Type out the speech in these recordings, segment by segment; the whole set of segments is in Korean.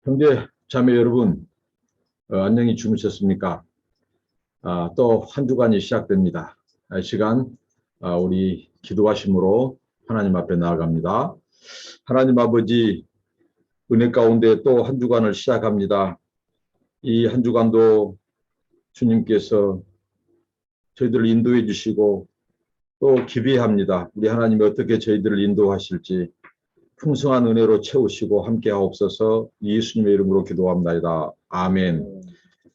형제, 자매 여러분, 안녕히 주무셨습니까? 또 한 주간이 시작됩니다. 이 시간 우리 기도하심으로 하나님 앞에 나아갑니다. 하나님 아버지, 은혜 가운데 또 한 주간을 시작합니다. 이 한 주간도 주님께서 저희들을 인도해 주시고 또 기대합니다. 우리 하나님이 어떻게 저희들을 인도하실지 풍성한 은혜로 채우시고 함께 하옵소서. 예수님의 이름으로 기도합니다. 아멘.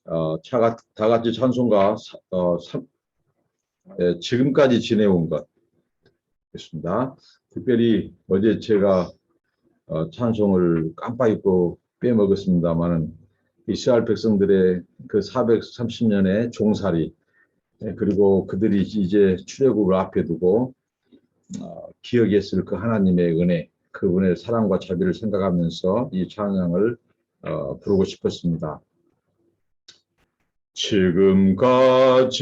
다 같이 찬송가 지금까지 지내온 것 있습니다. 특별히 어제 제가 찬송을 깜빡 잊고 빼먹었습니다만은 이스라엘 백성들의 그 430년의 종살이, 그리고 그들이 이제 출애굽을 앞에 두고 기억했을 그 하나님의 은혜, 그 은혜의 사랑과 자비를 생각하면서 이 찬양을 부르고 싶었습니다. 지금까지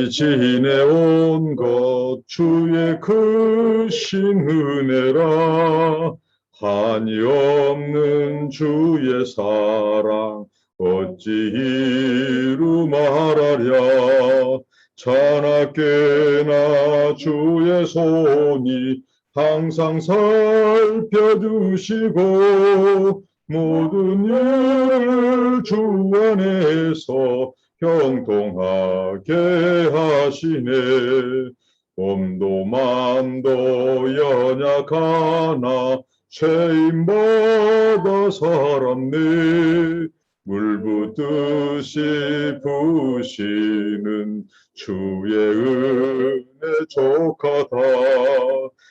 지내온 것 주의 크신 은혜라, 한이 없는 주의 사랑 어찌 이루 말하랴. 자나깨나 주의 손이 항상 살펴주시고 모든 일을 주 안에서 형통하게 하시네. 몸도 맘도 연약하나 죄인보다 살았네. 물붓듯이 부시는 주의 은혜 족하다.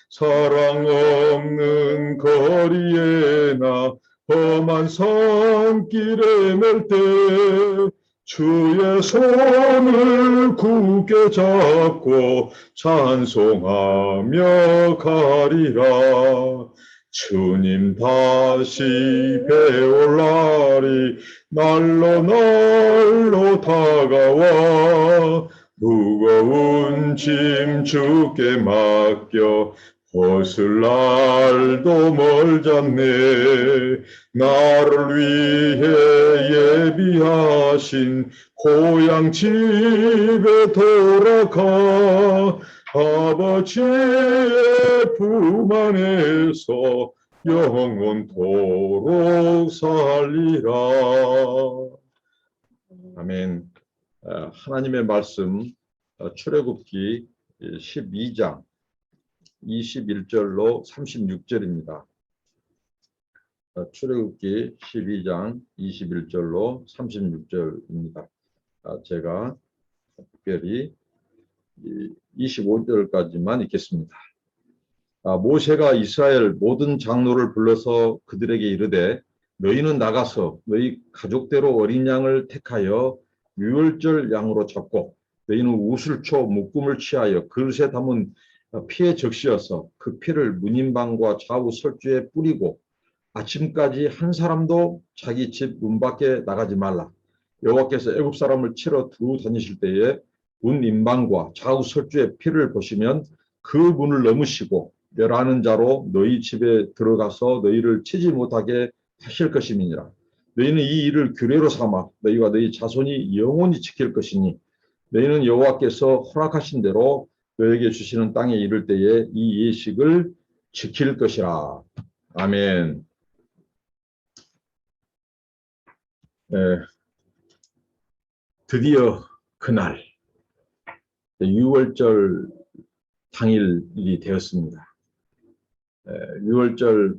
사랑 없는 거리에나 험한 산길에 맬 때 주의 손을 굳게 잡고 찬송하며 가리라. 주님 다시 배올 날이 날로 다가와 무거운 짐 주께 맡겨 벗을 날도 멀잖네. 나를 위해 예비하신 고향 집에 돌아가 아버지의 품 안에서 영원토록 살리라. 아멘. 하나님의 말씀 출애굽기 12장 21절로 36절입니다. 출애굽기 12장 21절로 36절입니다. 제가 특별히 25절까지만 읽겠습니다. 모세가 이스라엘 모든 장로를 불러서 그들에게 이르되 너희는 나가서 너희 가족대로 어린 양을 택하여 유월절 양으로 잡고 너희는 우슬초 묶음을 취하여 그릇에 담은 피에 적시어서 그 피를 문인방과 좌우 설주에 뿌리고 아침까지 한 사람도 자기 집 문 밖에 나가지 말라. 여호와께서 애굽 사람을 치러 두루 다니실 때에 문 인방과 좌우 설주의 피를 보시면 그 문을 넘으시고 멸하는 자로 너희 집에 들어가서 너희를 치지 못하게 하실 것임이니라. 너희는 이 일을 규례로 삼아 너희와 너희 자손이 영원히 지킬 것이니 너희는 여호와께서 허락하신 대로 너에게 주시는 땅에 이를 때에 이 예식을 지킬 것이라. 아멘. 드디어 그날 유월절 당일이 되었습니다. 유월절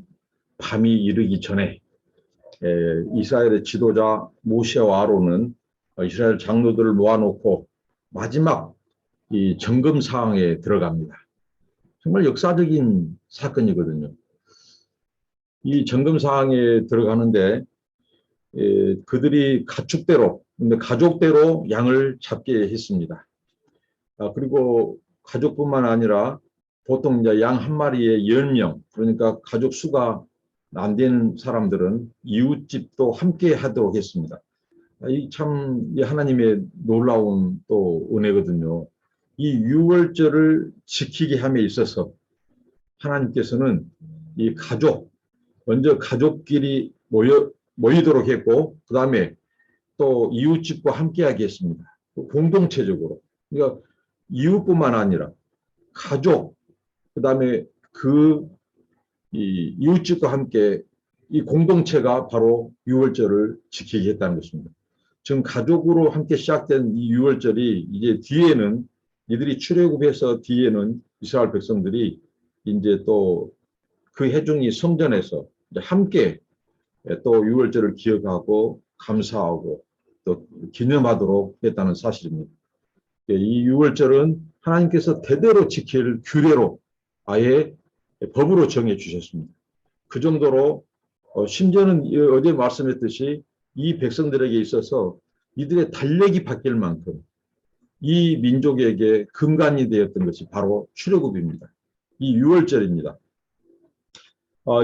밤이 이르기 전에 이스라엘의 지도자 모세와 아론은 이스라엘 장로들을 모아놓고 마지막 이 점검 사항에 들어갑니다. 정말 역사적인 사건이거든요. 이 점검 사항에 들어가는데 그들이 가족대로 양을 잡게 했습니다. 그리고 가족뿐만 아니라 보통 이제 양 한 마리에 10명, 그러니까 가족 수가 안 되는 사람들은 이웃집도 함께 하도록 했습니다. 이 참 하나님의 놀라운 또 은혜거든요. 이 유월절을 지키게 함에 있어서 하나님께서는 이 먼저 가족끼리 모여 모이도록 했고, 그 다음에 또 이웃집과 함께하게 했습니다. 공동체적으로. 그러니까 이웃뿐만 아니라 가족, 그 다음에 이 이웃집과 함께 이 공동체가 바로 유월절을 지키게 했다는 것입니다. 지금 가족으로 함께 시작된 이 유월절이 이제 뒤에는 이들이 출애굽해서 뒤에는 이스라엘 백성들이 이제 또 그 해중이 성전에서 함께 또 유월절을 기억하고 감사하고 또 기념하도록 했다는 사실입니다. 이 유월절은 하나님께서 대대로 지킬 규례로 아예 법으로 정해 주셨습니다. 그 정도로 심지어는 어제 말씀했듯이 이 백성들에게 있어서 이들의 달력이 바뀔 만큼 이 민족에게 근간이 되었던 것이 바로 출애굽입니다. 이 유월절입니다.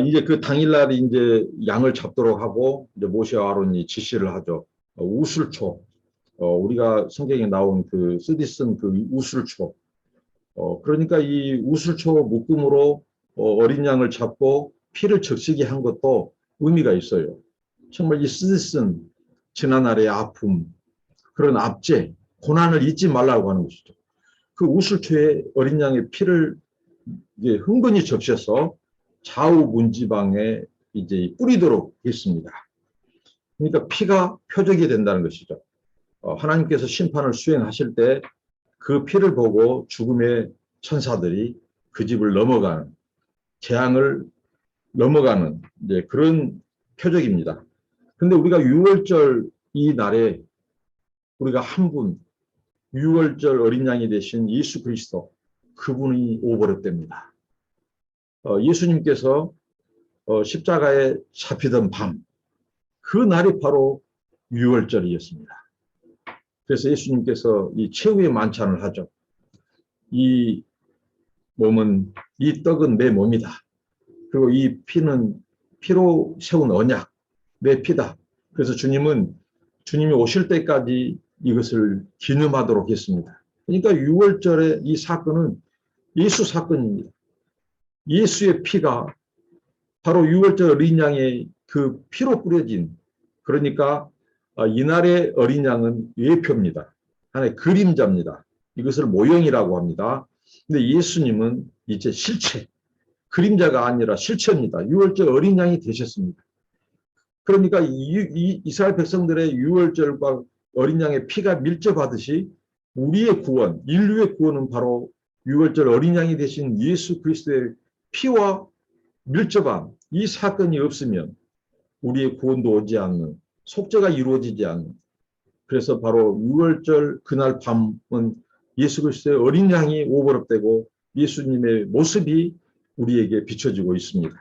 이제 그 당일날 이제 양을 잡도록 하고 이제 모세와 아론이 지시를 하죠. 우슬초, 우리가 성경에 나온 그 쓰디쓴 그 우슬초. 그러니까 이 우슬초 묶음으로 어린 양을 잡고 피를 적시게 한 것도 의미가 있어요. 정말 이 쓰디쓴 지난날의 아픔, 그런 압제, 고난을 잊지 말라고 하는 것이죠. 그 우슬초에 어린 양의 피를 이제 흥건히 적셔서 좌우 문지방에 이제 뿌리도록 했습니다. 그러니까 피가 표적이 된다는 것이죠. 하나님께서 심판을 수행하실 때 그 피를 보고 죽음의 천사들이 그 집을 넘어가는, 재앙을 넘어가는 이제 그런 표적입니다. 그런데 우리가 유월절 이 날에 우리가 한 분, 유월절 어린 양이 되신 예수 그리스도, 그분이 오버랩됩니다. 예수님께서 십자가에 잡히던 밤, 그 날이 바로 유월절이었습니다. 그래서 예수님께서 이 최후의 만찬을 하죠. 이 몸은, 이 떡은 내 몸이다. 그리고 이 피는 피로 세운 언약, 내 피다. 그래서 주님이 오실 때까지 이것을 기념하도록 했습니다. 그러니까 유월절의 이 사건은 예수 사건입니다. 예수의 피가 바로 유월절 어린 양의 그 피로 뿌려진, 그러니까 이날의 어린 양은 예표입니다. 하나의 그림자입니다. 이것을 모형이라고 합니다. 근데 예수님은 이제 실체, 그림자가 아니라 실체입니다. 유월절 어린 양이 되셨습니다. 그러니까 이스라엘 백성들의 유월절과 어린 양의 피가 밀접하듯이 우리의 구원, 인류의 구원은 바로 유월절 어린 양이 되신 예수 그리스도의 피와 밀접한 이 사건이 없으면 우리의 구원도 오지 않는, 속죄가 이루어지지 않는, 그래서 바로 유월절 그날 밤은 예수 그리스도의 어린 양이 오버랩되고 예수님의 모습이 우리에게 비춰지고 있습니다.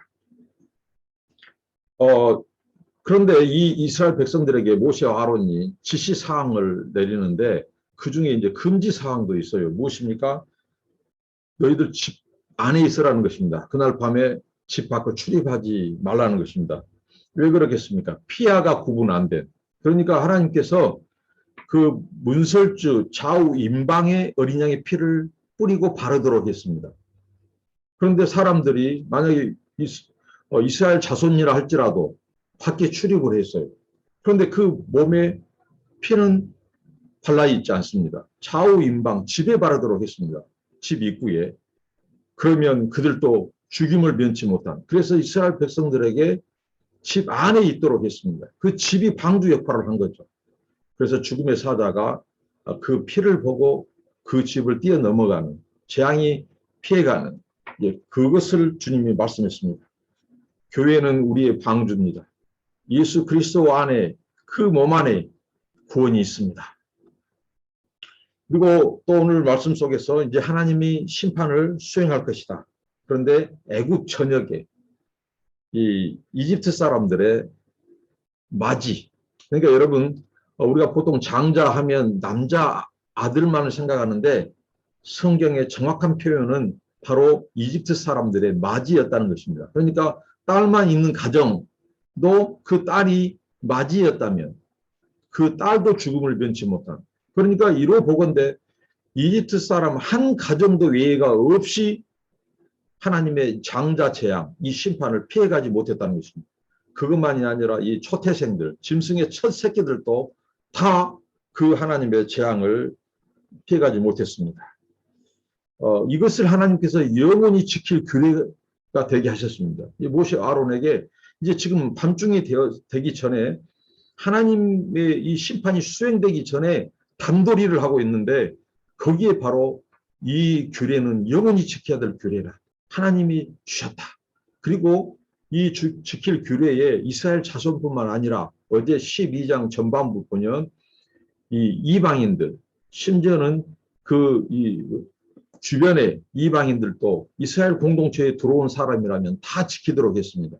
그런데 이 이스라엘 백성들에게 모세와 아론이 지시 사항을 내리는데 그 중에 이제 금지 사항도 있어요. 무엇입니까? 너희들 집 안에 있으라는 것입니다. 그날 밤에 집 밖으로 출입하지 말라는 것입니다. 왜 그러겠습니까? 피아가 구분 안 된. 그러니까 하나님께서 그 문설주 좌우 임방에 어린 양의 피를 뿌리고 바르도록 했습니다. 그런데 사람들이 만약에 이스라엘 자손이라 할지라도 밖에 출입을 했어요. 그런데 그 몸에 피는 발라 있지 않습니다. 좌우 임방 집에 바르도록 했습니다. 집 입구에. 그러면 그들도 죽임을 면치 못한, 그래서 이스라엘 백성들에게 집 안에 있도록 했습니다. 그 집이 방주 역할을 한 거죠. 그래서 죽음의 사자가 그 피를 보고 그 집을 뛰어넘어가는, 재앙이 피해가는, 그것을 주님이 말씀했습니다. 교회는 우리의 방주입니다. 예수 그리스도 안에, 그 몸 안에 구원이 있습니다. 그리고 또 오늘 말씀 속에서 이제 하나님이 심판을 수행할 것이다. 그런데 애굽 전역에 이 이집트 사람들의 맞이, 그러니까 여러분, 우리가 보통 장자하면 남자 아들만을 생각하는데 성경의 정확한 표현은 바로 이집트 사람들의 맞이였다는 것입니다. 그러니까 딸만 있는 가정도 그 딸이 맞이였다면 그 딸도 죽음을 면치 못한, 그러니까 이로 보건대 이집트 사람 한 가정도 외예가 없이 하나님의 장자 재앙, 이 심판을 피해가지 못했다는 것입니다. 그것만이 아니라 이 초태생들, 짐승의 첫 새끼들도 다 그 하나님의 재앙을 피해가지 못했습니다. 이것을 하나님께서 영원히 지킬 규례가 되게 하셨습니다. 모세 아론에게 이제 지금 밤중이 되기 전에 하나님의 이 심판이 수행되기 전에 단도리를 하고 있는데 거기에 바로 이 규례는 영원히 지켜야 될 규례라. 하나님이 주셨다. 그리고 이 지킬 규례에 이스라엘 자손뿐만 아니라 어제 12장 전반부 보면 이 이방인들, 심지어는 이 주변의 이방인들도 이스라엘 공동체에 들어온 사람이라면 다 지키도록 했습니다.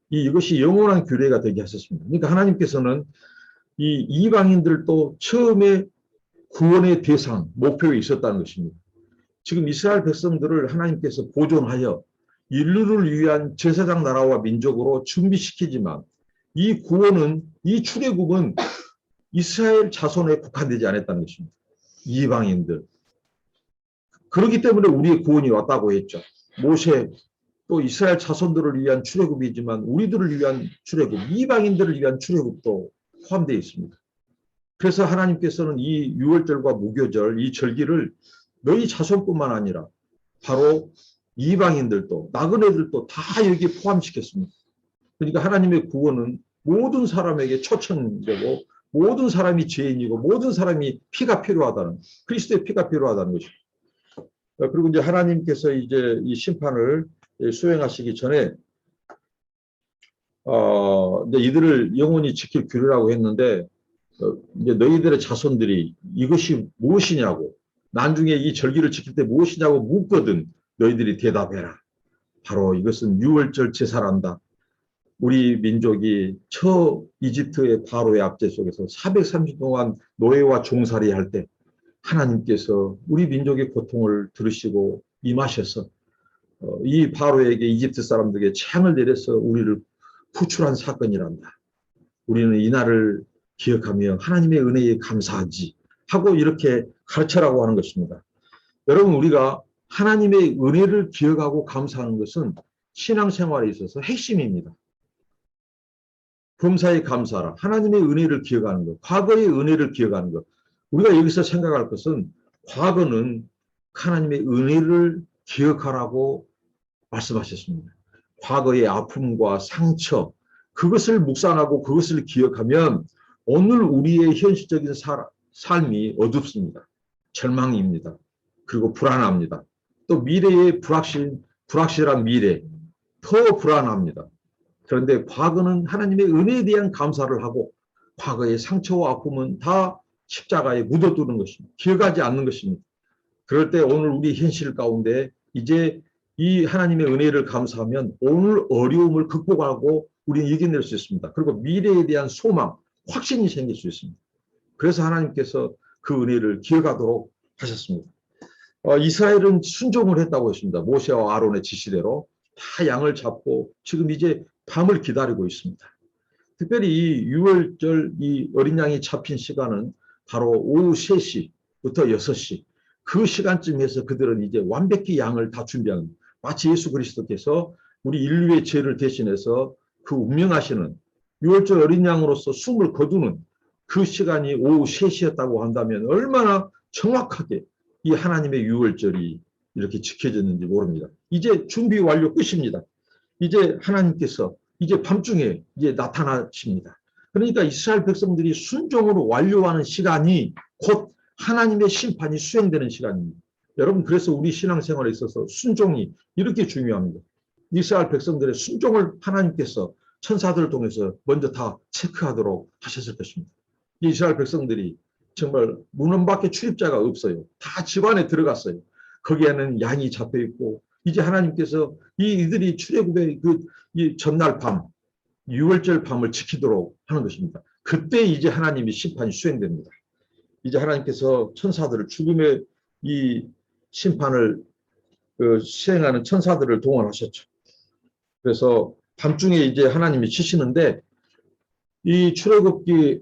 이것이 영원한 규례가 되게 하셨습니다. 그러니까 하나님께서는 이 이방인들도 처음에 구원의 대상, 목표에 있었다는 것입니다. 지금 이스라엘 백성들을 하나님께서 보존하여 인류를 위한 제사장 나라와 민족으로 준비시키지만 이 구원은, 이 출애굽은 이스라엘 자손에 국한되지 않았다는 것입니다. 이방인들. 그렇기 때문에 우리의 구원이 왔다고 했죠. 모세 또 이스라엘 자손들을 위한 출애굽이지만 우리들을 위한 출애굽, 이방인들을 위한 출애굽도 포함되어 있습니다. 그래서 하나님께서는 이 유월절과 무교절, 이 절기를 너희 자손뿐만 아니라 바로 이방인들도, 나그네들도 다 여기에 포함시켰습니다. 그러니까 하나님의 구원은 모든 사람에게 초청되고 모든 사람이 죄인이고 모든 사람이 피가 필요하다는, 그리스도의 피가 필요하다는 것입니다. 그리고 이제 하나님께서 이제 이 심판을 수행하시기 전에 이제 이들을 영원히 지킬 규례라고 했는데 이제 너희들의 자손들이 이것이 무엇이냐고, 나중에 이 절기를 지킬 때 무엇이냐고 묻거든 너희들이 대답해라. 바로 이것은 유월절 제사란다. 우리 민족이 이집트의 바로의 압제 속에서 430년 동안 노예와 종살이 할 때 하나님께서 우리 민족의 고통을 들으시고 임하셔서 이 바로에게, 이집트 사람들에게 재앙을 내려서 우리를 구출한 사건이란다. 우리는 이날을 기억하며 하나님의 은혜에 감사하지 하고 이렇게 가르쳐라고 하는 것입니다. 여러분, 우리가 하나님의 은혜를 기억하고 감사하는 것은 신앙생활에 있어서 핵심입니다. 범사에 감사하라. 하나님의 은혜를 기억하는 것, 과거의 은혜를 기억하는 것. 우리가 여기서 생각할 것은 과거는 하나님의 은혜를 기억하라고 말씀하셨습니다. 과거의 아픔과 상처, 그것을 묵상하고 그것을 기억하면 오늘 우리의 현실적인 삶이 어둡습니다. 절망입니다. 그리고 불안합니다. 또 미래의 불확실한 미래, 더 불안합니다. 그런데 과거는 하나님의 은혜에 대한 감사를 하고 과거의 상처와 아픔은 다 십자가에 묻어두는 것입니다. 기억하지 않는 것입니다. 그럴 때 오늘 우리 현실 가운데 이제 이 하나님의 은혜를 감사하면 오늘 어려움을 극복하고 우리는 이겨낼 수 있습니다. 그리고 미래에 대한 소망, 확신이 생길 수 있습니다. 그래서 하나님께서 그 은혜를 기억하도록 하셨습니다. 이스라엘은 순종을 했다고 했습니다. 모세와 아론의 지시대로 다 양을 잡고 지금 이제 밤을 기다리고 있습니다. 특별히 이 유월절 이 어린 양이 잡힌 시간은 바로 오후 3시부터 6시 그 시간쯤에서 그들은 이제 완벽히 양을 다 준비하는, 마치 예수 그리스도께서 우리 인류의 죄를 대신해서 그 운명하시는 유월절 어린 양으로서 숨을 거두는 그 시간이 오후 3시였다고 한다면 얼마나 정확하게 이 하나님의 유월절이 이렇게 지켜졌는지 모릅니다. 이제 준비 완료 끝입니다. 이제 하나님께서 이제 밤중에 이제 나타나십니다. 그러니까 이스라엘 백성들이 순종으로 완료하는 시간이 곧 하나님의 심판이 수행되는 시간입니다. 여러분, 그래서 우리 신앙생활에 있어서 순종이 이렇게 중요합니다. 이스라엘 백성들의 순종을 하나님께서 천사들을 통해서 먼저 다 체크하도록 하셨을 것입니다. 이스라엘 백성들이 정말 문 밖에 출입자가 없어요. 다 집 안에 들어갔어요. 거기에는 양이 잡혀 있고 이제 하나님께서 이들이 출애굽의 이 전날 밤, 유월절 밤을 지키도록 하는 것입니다. 그때 이제 하나님의 심판이 수행됩니다. 이제 하나님께서 천사들을, 죽음의 이 심판을 수행하는 천사들을 동원하셨죠. 그래서 밤중에 이제 하나님이 치시는데 이 출애굽기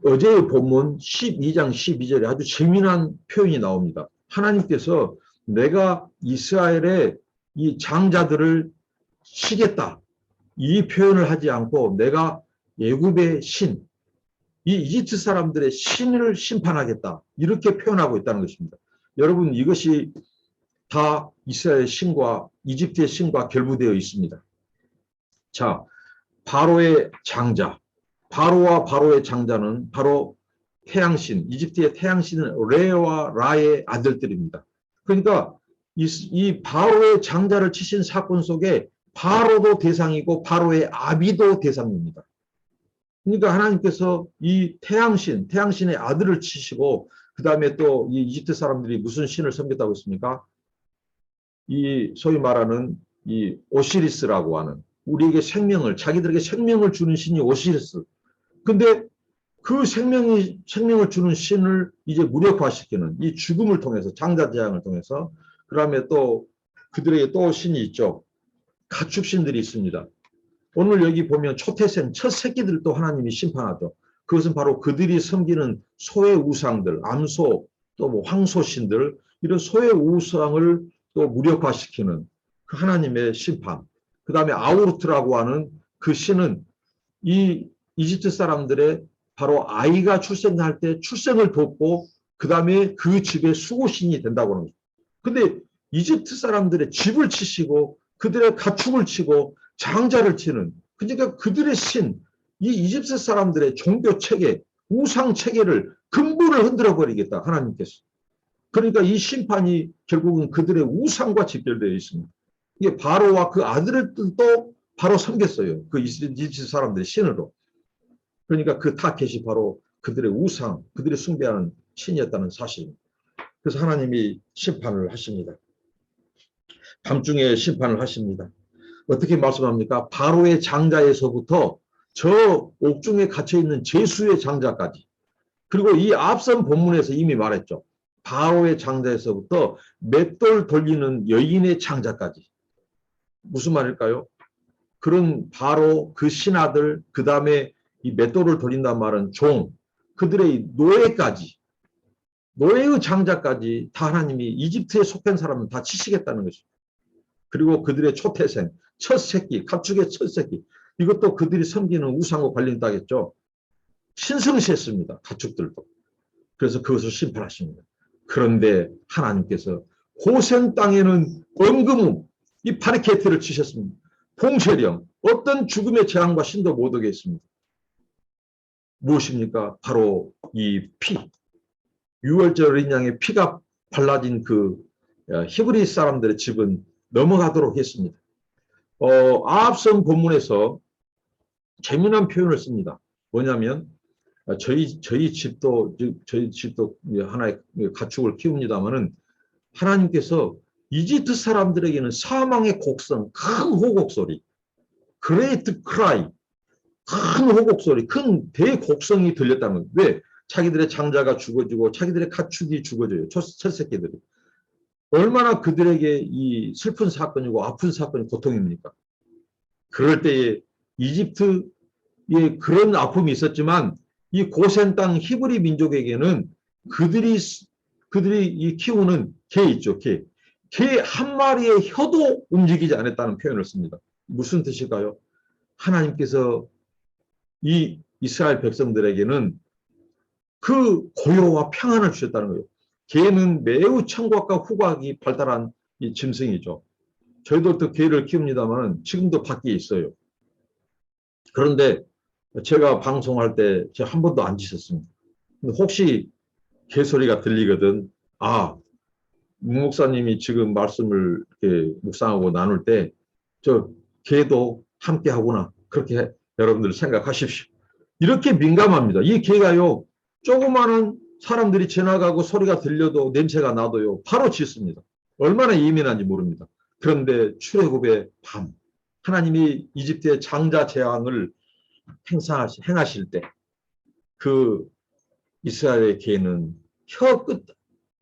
어제의 본문 12장 12절에 아주 재미난 표현이 나옵니다. 하나님께서 내가 이스라엘의 이 장자들을 치겠다. 이 표현을 하지 않고 내가 애굽의 신, 이 이집트 사람들의 신을 심판하겠다. 이렇게 표현하고 있다는 것입니다. 여러분, 이것이 다 이스라엘의 신과 이집트의 신과 결부되어 있습니다. 자, 바로의 장자, 바로와 바로의 장자는 바로 태양신, 이집트의 태양신은 레와 라의 아들들입니다. 그러니까 이 바로의 장자를 치신 사건 속에 바로도 대상이고 바로의 아비도 대상입니다. 그러니까 하나님께서 이 태양신의 아들을 치시고 그 다음에 또 이 이집트 사람들이 무슨 신을 섬겼다고 했습니까? 이 소위 말하는 이 오시리스라고 하는 우리에게 자기들에게 생명을 주는 신이 오시리스. 근데 그 생명을 주는 신을 이제 무력화시키는 이 죽음을 통해서, 장자재앙을 통해서, 그 다음에 또 그들에게 또 신이 있죠. 가축신들이 있습니다. 오늘 여기 보면 초태생, 첫 새끼들도 하나님이 심판하죠. 그것은 바로 그들이 섬기는 소의 우상들, 암소, 또 뭐 황소신들, 이런 소의 우상을 또 무력화시키는 그 하나님의 심판. 그 다음에 아우르트라고 하는 그 신은 이 이집트 사람들의 바로 아이가 출생할 때 출생을 돕고 그 다음에 그 집의 수호신이 된다고 하는 거죠. 근데 이집트 사람들의 집을 치시고 그들의 가축을 치고 장자를 치는, 그러니까 그들의 신, 이 이집트 사람들의 종교 체계, 우상 체계를 근본을 흔들어 버리겠다, 하나님께서. 그러니까 이 심판이 결국은 그들의 우상과 직결되어 있습니다. 이게 바로와 그 아들들도 바로 섬겼어요. 그 이집트 사람들의 신으로. 그러니까 그 타켓이 바로 그들의 우상, 그들이 숭배하는 신이었다는 사실입니다. 그래서 하나님이 심판을 하십니다. 밤중에 심판을 하십니다. 어떻게 말씀합니까? 바로의 장자에서부터 저 옥중에 갇혀있는 제수의 장자까지, 그리고 이 앞선 본문에서 이미 말했죠. 바로의 장자에서부터 맷돌 돌리는 여인의 장자까지. 무슨 말일까요? 그런 바로 그 신하들, 그 다음에 이 맷돌을 돌린다는 말은 종, 그들의 노예까지, 노예의 장자까지 다 하나님이 이집트에 속한 사람은 다 치시겠다는 것입니다. 그리고 그들의 초태생, 첫 새끼, 가축의 첫 새끼, 이것도 그들이 섬기는 우상과 관련되겠죠. 신성시했습니다. 가축들도. 그래서 그것을 심판하십니다. 그런데 하나님께서 고센 땅에는 언금음, 이 바리케이트를 치셨습니다. 봉쇄령, 어떤 죽음의 재앙과 신도 못 오게 했습니다. 무엇입니까? 바로 이 피, 유월절 어린 양의 피가 발라진 그 히브리 사람들의 집은 넘어가도록 했습니다. 앞선 본문에서 재미난 표현을 씁니다. 뭐냐면 저희 집도 하나의 가축을 키웁니다마는 하나님께서 이집트 사람들에게는 사망의 곡성, 큰 호곡 소리, 그레이트 크라이, 큰 호곡 소리, 큰 대곡성이 들렸다는 거예요. 왜? 자기들의 장자가 죽어지고 자기들의 가축이 죽어져요. 첫 새끼들이. 얼마나 그들에게 이 슬픈 사건이고 아픈 사건이 고통입니까? 그럴 때에 이집트에 그런 아픔이 있었지만 이 고센 땅 히브리 민족에게는 그들이 이 키우는 개 있죠, 개. 개 한 마리의 혀도 움직이지 않았다는 표현을 씁니다. 무슨 뜻일까요? 하나님께서 이 이스라엘 백성들에게는 그 고요와 평안을 주셨다는 거예요. 개는 매우 청각과 후각이 발달한 이 짐승이죠. 저희도 또 개를 키웁니다만 지금도 밖에 있어요. 그런데 제가 방송할 때 제가 한 번도 안 짖었습니다. 혹시 개소리가 들리거든, 아, 문 목사님이 지금 말씀을 이렇게 묵상하고 나눌 때 저 개도 함께 하구나, 그렇게 여러분들 생각하십시오. 이렇게 민감합니다. 이 개가요, 조그마한 사람들이 지나가고 소리가 들려도 냄새가 나도요 바로 짖습니다. 얼마나 예민한지 모릅니다. 그런데 출애굽의 밤, 하나님이 이집트의 장자 재앙을 행하실 때 그 이스라엘의 개는 혀 끝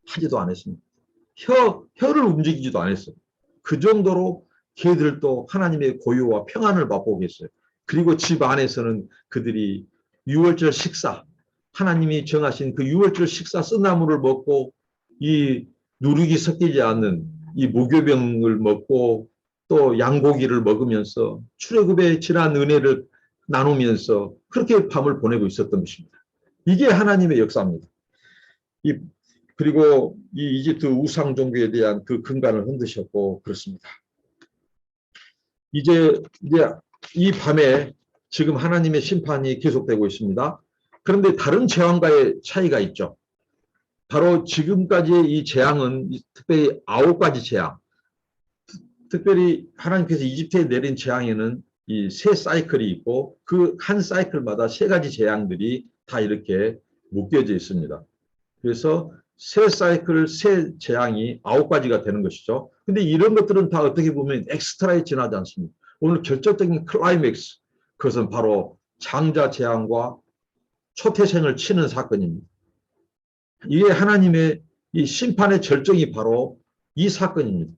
하지도 않았습니다. 혀를 움직이지도 않았어요. 그 정도로 개들도 하나님의 고요와 평안을 맛보게 했어요. 그리고 집 안에서는 그들이 유월절 식사, 하나님이 정하신 그 유월절 식사 쓴나물을 먹고 이 누룩이 섞이지 않는 이 무교병을 먹고 또 양고기를 먹으면서 출애굽의 지난 은혜를 나누면서 그렇게 밤을 보내고 있었던 것입니다. 이게 하나님의 역사입니다. 그리고 이 이집트 우상 종교에 대한 그 근간을 흔드셨고 그렇습니다. 이제 이 밤에 지금 하나님의 심판이 계속되고 있습니다. 그런데 다른 재앙과의 차이가 있죠. 바로 지금까지의 이 재앙은 특별히 9가지 재앙, 특별히 하나님께서 이집트에 내린 재앙에는 이 세 사이클이 있고 그 한 사이클마다 3가지 재앙들이 다 이렇게 묶여져 있습니다. 그래서 세 사이클, 세 재앙이 9가지가 되는 것이죠. 근데 이런 것들은 다 어떻게 보면 엑스트라에 지나지 않습니다. 오늘 결정적인 클라이맥스, 그것은 바로 장자 재앙과 초태생을 치는 사건입니다. 이게 하나님의 이 심판의 절정이 바로 이 사건입니다.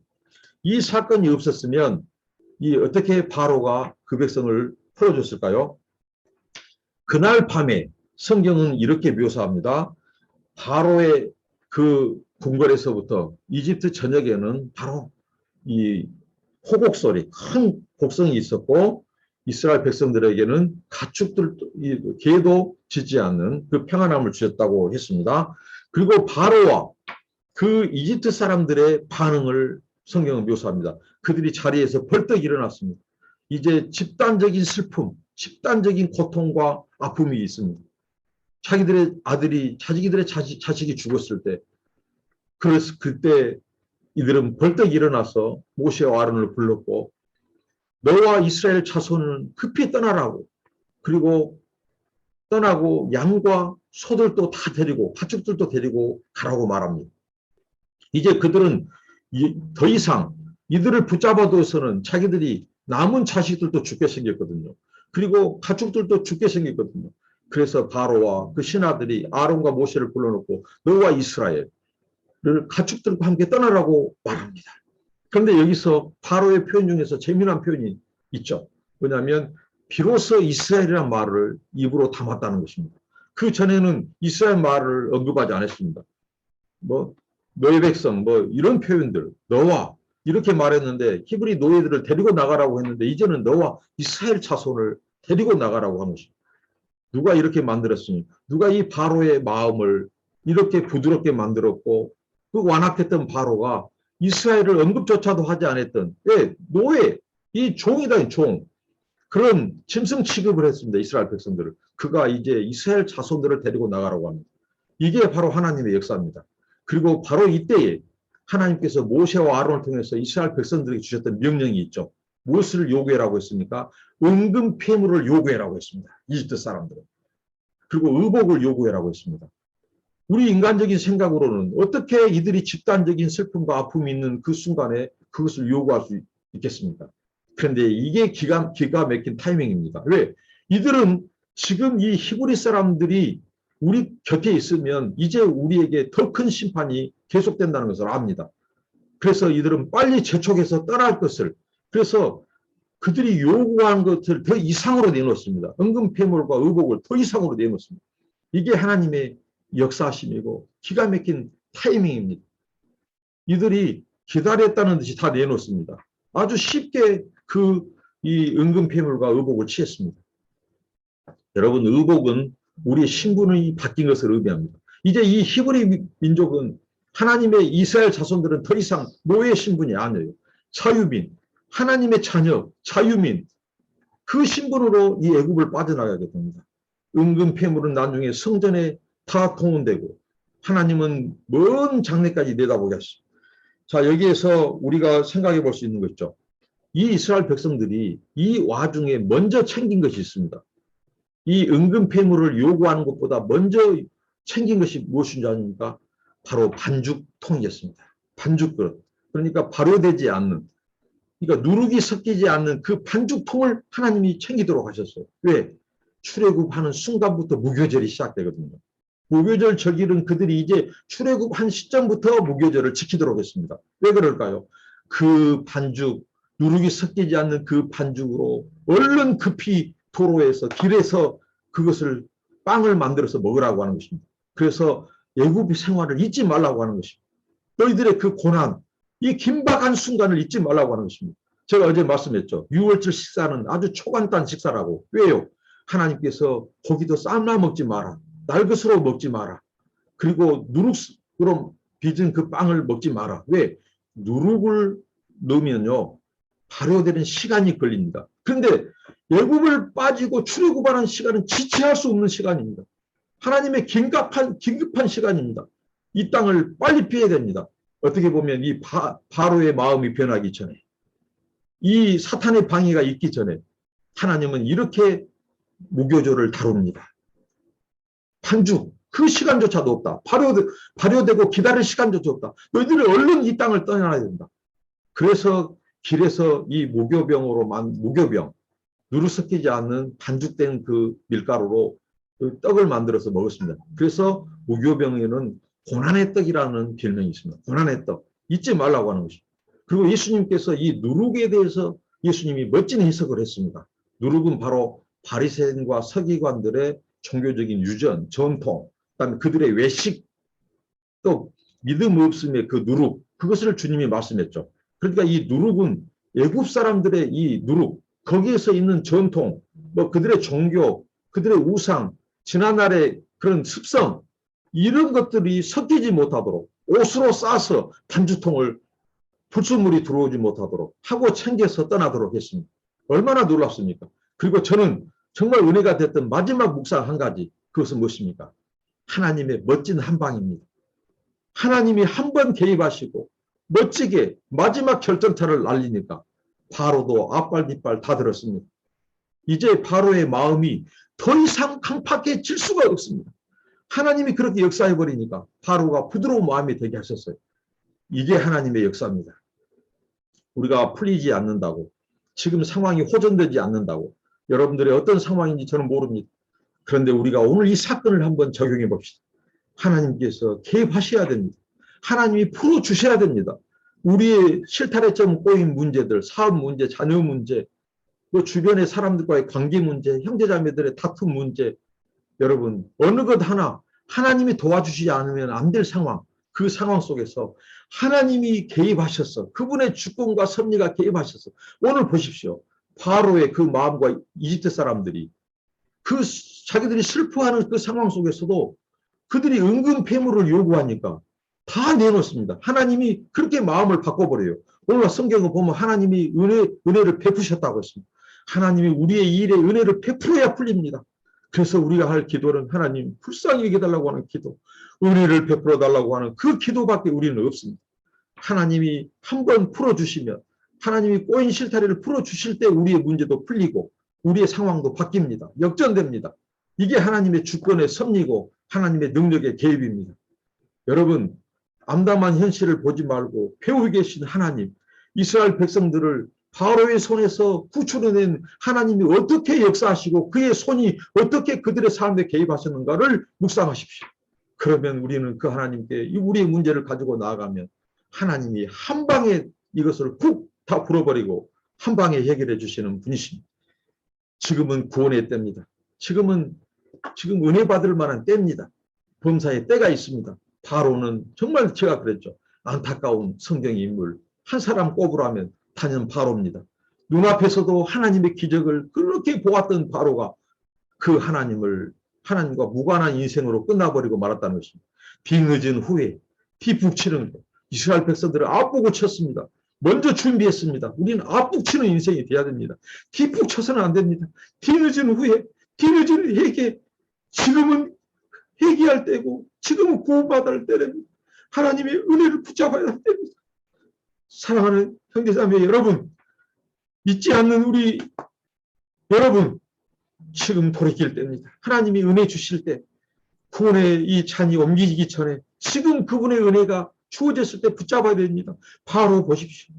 이 사건이 없었으면 어떻게 바로가 그 백성을 풀어줬을까요? 그날 밤에 성경은 이렇게 묘사합니다. 바로의 그 궁궐에서부터 이집트 전역에는 바로 이 호곡 소리, 큰 곡성이 있었고 이스라엘 백성들에게는 가축들, 개도 짖지 않는 그 평안함을 주셨다고 했습니다. 그리고 바로와 그 이집트 사람들의 반응을 성경은 묘사합니다. 그들이 자리에서 벌떡 일어났습니다. 이제 집단적인 슬픔, 집단적인 고통과 아픔이 있습니다. 자기들의 아들이, 자기들의 자식이 죽었을 때, 그래서 그때 이들은 벌떡 일어나서 모세와 아론을 불렀고 너와 이스라엘 자손은 급히 떠나라고, 그리고 떠나고 양과 소들도 다 데리고 가축들도 데리고 가라고 말합니다. 이제 그들은 더 이상 이들을 붙잡아둬서는 자기들이 남은 자식들도 죽게 생겼거든요. 그리고 가축들도 죽게 생겼거든요. 그래서 바로와 그 신하들이 아론과 모세를 불러놓고 너와 이스라엘을 가축들과 함께 떠나라고 말합니다. 그런데 여기서 바로의 표현 중에서 재미난 표현이 있죠. 뭐냐면 비로소 이스라엘이라는 말을 입으로 담았다는 것입니다. 그 전에는 이스라엘 말을 언급하지 않았습니다. 뭐 너의 백성 뭐 이런 표현들, 너와 이렇게 말했는데 히브리 노예들을 데리고 나가라고 했는데 이제는 너와 이스라엘 자손을 데리고 나가라고 하는 것입니다. 누가 이렇게 만들었으니, 누가 이 바로의 마음을 이렇게 부드럽게 만들었고 그 완악했던 바로가 이스라엘을 언급조차도 하지 않았던 노예, 이 종이다, 종. 그런 짐승 취급을 했습니다. 이스라엘 백성들을. 그가 이제 이스라엘 자손들을 데리고 나가라고 합니다. 이게 바로 하나님의 역사입니다. 그리고 바로 이때에 하나님께서 모세와 아론을 통해서 이스라엘 백성들에게 주셨던 명령이 있죠. 무엇을 요구해라고 했습니까? 은금 폐물을 요구해라고 했습니다. 이집트 사람들은. 그리고 의복을 요구해라고 했습니다. 우리 인간적인 생각으로는 어떻게 이들이 집단적인 슬픔과 아픔이 있는 그 순간에 그것을 요구할 수 있겠습니까? 그런데 이게 기가 막힌 타이밍입니다. 왜? 이들은 지금 이 히브리 사람들이 우리 곁에 있으면 이제 우리에게 더 큰 심판이 계속된다는 것을 압니다. 그래서 이들은 빨리 재촉해서 떠날 것을, 그래서 그들이 요구한 것을 더 이상으로 내놓습니다. 은금폐물과 의복을 더 이상으로 내놓습니다. 이게 하나님의 역사심이고 기가 막힌 타이밍입니다. 이들이 기다렸다는 듯이 다 내놓습니다. 아주 쉽게 이 은금폐물과 의복을 취했습니다. 여러분, 의복은 우리의 신분이 바뀐 것을 의미합니다. 이제 이 히브리 민족은 하나님의 이스라엘 자손들은 더 이상 노예 신분이 아니에요. 자유민, 하나님의 자녀, 자유민, 그 신분으로 이 애굽을 빠져나가게 됩니다. 은금폐물은 나중에 성전에 다 동원되고 하나님은 먼 장래까지 내다보게 하십니다. 자, 여기에서 우리가 생각해 볼 수 있는 거 있죠. 이 이스라엘 백성들이 이 와중에 먼저 챙긴 것이 있습니다. 이 은금폐물을 요구하는 것보다 먼저 챙긴 것이 무엇인지 아닙니까? 바로 반죽통이었습니다. 반죽그릇. 그러니까 발효되지 않는, 그러니까 누룩이 섞이지 않는 그 반죽통을 하나님이 챙기도록 하셨어요. 왜? 출애굽하는 순간부터 무교절이 시작되거든요. 무교절 절기는 그들이 이제 출애굽한 시점부터 무교절을 지키도록 했습니다. 왜 그럴까요? 그 반죽, 누룩이 섞이지 않는 그 반죽으로 얼른 급히 도로에서 길에서 그것을 빵을 만들어서 먹으라고 하는 것입니다. 그래서 애굽 생활을 잊지 말라고 하는 것입니다. 너희들의 그 고난, 이 긴박한 순간을 잊지 말라고 하는 것입니다. 제가 어제 말씀했죠. 유월절 식사는 아주 초간단 식사라고. 왜요? 하나님께서 고기도 삶아 먹지 마라. 날것으로 먹지 마라. 그리고 누룩으로 빚은 그 빵을 먹지 마라. 왜? 누룩을 넣으면요. 발효되는 시간이 걸립니다. 그런데 애굽을 빠지고 출애굽하는 시간은 지체할 수 없는 시간입니다. 하나님의 긴급한 시간입니다. 이 땅을 빨리 피해야 됩니다. 어떻게 보면 이 바로의 마음이 변하기 전에, 이 사탄의 방해가 있기 전에 하나님은 이렇게 무교조를 다룹니다. 반죽, 그 시간조차도 없다. 발효되고 기다릴 시간조차 없다. 너희들이 얼른 이 땅을 떠나야 된다. 그래서 길에서 이 무교병, 누룩 섞이지 않는 반죽된 그 밀가루로 그 떡을 만들어서 먹었습니다. 그래서 무교병에는 고난의 떡이라는 별명이 있습니다. 고난의 떡. 잊지 말라고 하는 것입니다. 그리고 예수님께서 이 누룩에 대해서 예수님이 멋진 해석을 했습니다. 누룩은 바로 바리새인과 서기관들의 종교적인 유전, 전통, 그다음에 그들의 외식, 또 믿음 없음의 그 누룩, 그것을 주님이 말씀했죠. 그러니까 이 누룩은 애굽 사람들의 이 누룩, 거기에서 있는 전통, 뭐 그들의 종교, 그들의 우상, 지난날의 그런 습성, 이런 것들이 섞이지 못하도록 옷으로 싸서 반주통을 불순물이 들어오지 못하도록 하고 챙겨서 떠나도록 했습니다. 얼마나 놀랍습니까? 그리고 저는 정말 은혜가 됐던 마지막 묵상 한 가지, 그것은 무엇입니까? 하나님의 멋진 한방입니다. 하나님이 한 번 개입하시고 멋지게 마지막 결정타를 날리니까 바로도 앞발 뒷발 다 들었습니다. 이제 바로의 마음이 더 이상 강팍해질 수가 없습니다. 하나님이 그렇게 역사해버리니까 바로가 부드러운 마음이 되게 하셨어요. 이게 하나님의 역사입니다. 우리가 풀리지 않는다고, 지금 상황이 호전되지 않는다고, 여러분들의 어떤 상황인지 저는 모릅니다. 그런데 우리가 오늘 이 사건을 한번 적용해 봅시다. 하나님께서 개입하셔야 됩니다. 하나님이 풀어주셔야 됩니다. 우리의 실타래점 꼬인 문제들, 사업 문제, 자녀 문제, 또 주변의 사람들과의 관계 문제, 형제자매들의 다툼 문제, 여러분 어느 것 하나 하나님이 도와주시지 않으면 안 될 상황, 그 상황 속에서 하나님이 개입하셔서 그분의 주권과 섭리가 개입하셔서 오늘 보십시오. 바로의 그 마음과 이집트 사람들이 그 자기들이 슬퍼하는 그 상황 속에서도 그들이 은근 폐물을 요구하니까 다 내놓습니다. 하나님이 그렇게 마음을 바꿔버려요. 오늘 성경을 보면 하나님이 은혜를 베푸셨다고 했습니다. 하나님이 우리의 일에 은혜를 베풀어야 풀립니다. 그래서 우리가 할 기도는 하나님 불쌍히 여겨달라고 하는 기도, 은혜를 베풀어 달라고 하는 그 기도밖에 우리는 없습니다. 하나님이 한번 풀어주시면, 하나님이 꼬인 실타래를 풀어주실 때 우리의 문제도 풀리고 우리의 상황도 바뀝니다. 역전됩니다. 이게 하나님의 주권의 섭리고 하나님의 능력의 개입입니다. 여러분, 암담한 현실을 보지 말고 배우고 계신 하나님, 이스라엘 백성들을 바로의 손에서 구출해낸 하나님이 어떻게 역사하시고 그의 손이 어떻게 그들의 삶에 개입하셨는가를 묵상하십시오. 그러면 우리는 그 하나님께 우리의 문제를 가지고 나아가면 하나님이 한 방에 이것을 쿡 다 풀어버리고 한 방에 해결해 주시는 분이십니다. 지금은 구원의 때입니다. 지금 은혜 받을 만한 때입니다. 범사의 때가 있습니다. 바로는 정말 제가 그랬죠. 안타까운 성경의 인물. 한 사람 꼽으라면 단연 바로입니다. 눈앞에서도 하나님의 기적을 그렇게 보았던 바로가 그 하나님과 무관한 인생으로 끝나버리고 말았다는 것입니다. 뒤늦은 후에 뒤북치는 것. 이스라엘 백성들을 앞보고 쳤습니다. 먼저 준비했습니다. 우리는 앞북치는 인생이 돼야 됩니다. 뒤북쳐서는 안 됩니다. 뒤늦은 후에 뒤늦은 회개. 지금은 회개할 때고 지금은 구원받을 때랍니다. 하나님의 은혜를 붙잡아야 됩니다. 사랑하는 형제자매 여러분, 잊지 않는 우리 여러분, 지금 돌이킬 때입니다. 하나님이 은혜 주실 때, 구원의 이 잔이 옮기기 전에 지금 그분의 은혜가 주어졌을 때 붙잡아야 됩니다. 바로 보십시오.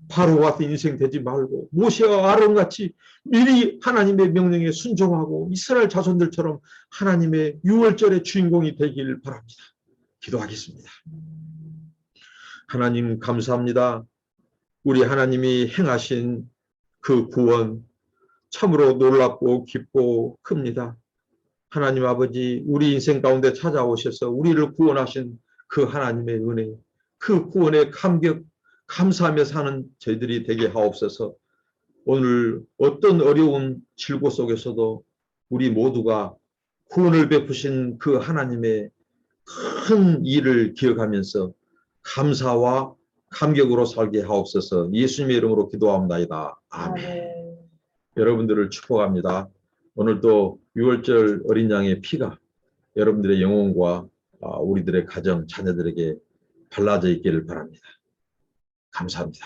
바로 같은 인생 되지 말고 모세와 아론같이 미리 하나님의 명령에 순종하고 이스라엘 자손들처럼 하나님의 유월절의 주인공이 되길 바랍니다. 기도하겠습니다. 하나님 감사합니다. 우리 하나님이 행하신 그 구원 참으로 놀랍고 깊고 큽니다. 하나님 아버지, 우리 인생 가운데 찾아오셔서 우리를 구원하신 그 하나님의 은혜, 그 구원의 감격, 감사하며 사는 저희들이 되게 하옵소서. 오늘 어떤 어려운 질고 속에서도 우리 모두가 구원을 베푸신 그 하나님의 큰 일을 기억하면서 감사와 감격으로 살게 하옵소서. 예수님의 이름으로 기도합니다. 아멘. 여러분들을 축복합니다. 오늘도 6월절 어린 양의 피가 여러분들의 영혼과 우리들의 가정, 자녀들에게 발라져 있기를 바랍니다. 감사합니다.